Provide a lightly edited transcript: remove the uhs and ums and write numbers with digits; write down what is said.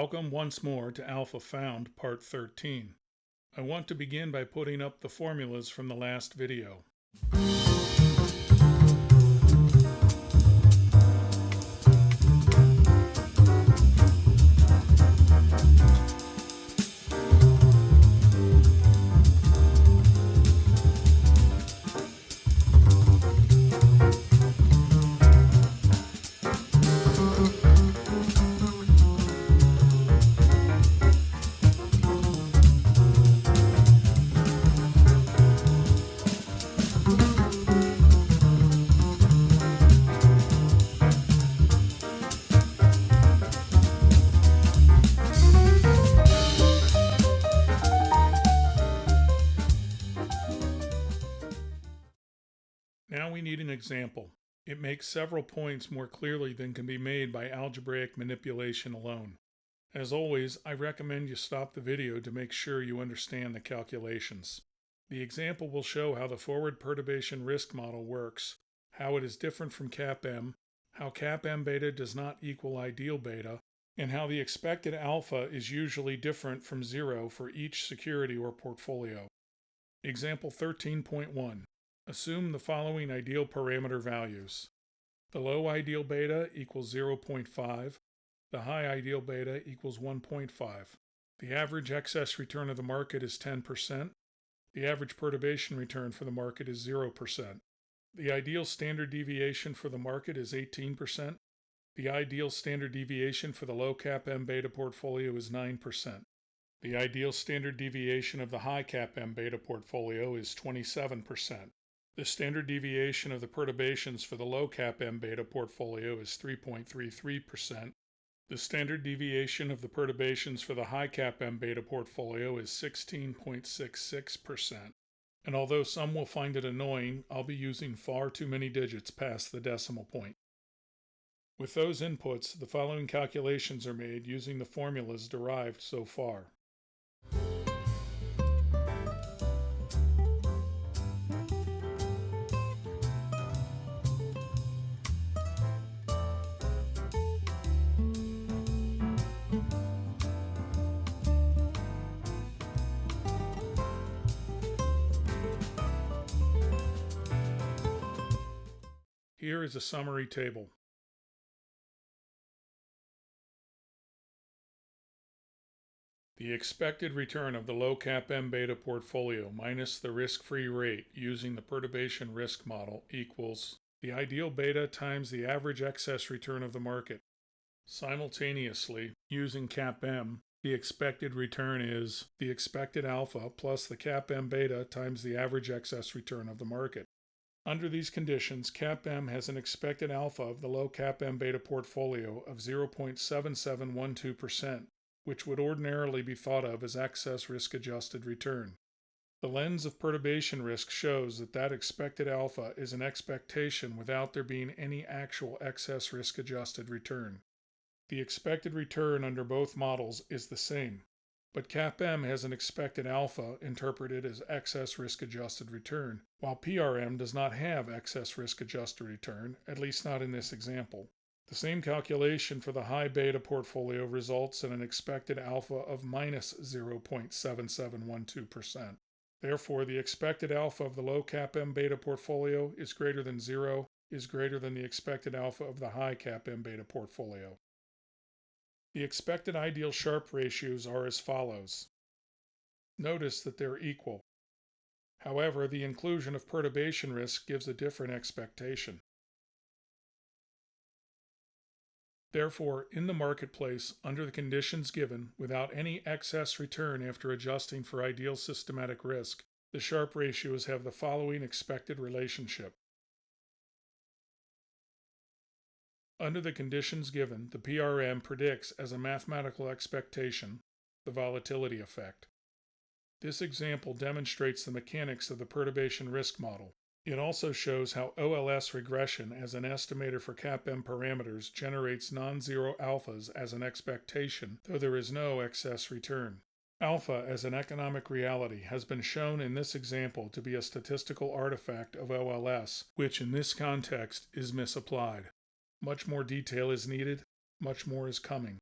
Welcome once more to Alpha Found Part 13. I want to begin by putting up the formulas from the last video. Now we need an example. It makes several points more clearly than can be made by algebraic manipulation alone. As always, I recommend you stop the video to make sure you understand the calculations. The example will show how the forward perturbation risk model works, how it is different from CAPM, how CAPM beta does not equal ideal beta, and how the expected alpha is usually different from 0 for each security or portfolio. Example 13.1. Assume the following ideal parameter values. The low ideal beta equals 0.5. The high ideal beta equals 1.5. The average excess return of the market is 10%. The average perturbation return for the market is 0%. The ideal standard deviation for the market is 18%. The ideal standard deviation for the low CAPM beta portfolio is 9%. The ideal standard deviation of the high CAPM beta portfolio is 27%. The standard deviation of the perturbations for the low CAPM beta portfolio is 3.33%. The standard deviation of the perturbations for the high CAPM beta portfolio is 16.66%. And although some will find it annoying, I'll be using far too many digits past the decimal point. With those inputs, the following calculations are made using the formulas derived so far. Here is a summary table. The expected return of the low CAPM beta portfolio minus the risk-free rate using the perturbation risk model equals the ideal beta times the average excess return of the market. Simultaneously, using CAPM, the expected return is the expected alpha plus the CAPM beta times the average excess return of the market. Under these conditions, CAPM has an expected alpha of the low CAPM beta portfolio of 0.7712%, which would ordinarily be thought of as excess risk-adjusted return. The lens of perturbation risk shows that expected alpha is an expectation without there being any actual excess risk-adjusted return. The expected return under both models is the same, but CAPM has an expected alpha interpreted as excess risk-adjusted return, while PRM does not have excess risk-adjusted return, at least not in this example. The same calculation for the high beta portfolio results in an expected alpha of minus 0.7712%. Therefore, the expected alpha of the low CAPM beta portfolio is greater than 0, is greater than the expected alpha of the high CAPM beta portfolio. The expected ideal Sharpe ratios are as follows. Notice that they're equal. However, the inclusion of perturbation risk gives a different expectation. Therefore, in the marketplace, under the conditions given, without any excess return after adjusting for ideal systematic risk, the Sharpe ratios have the following expected relationship. Under the conditions given, the PRM predicts as a mathematical expectation the volatility effect. This example demonstrates the mechanics of the perturbation risk model. It also shows how OLS regression as an estimator for CAPM parameters generates non-zero alphas as an expectation, though there is no excess return. Alpha as an economic reality has been shown in this example to be a statistical artifact of OLS, which in this context is misapplied. Much more detail is needed, much more is coming.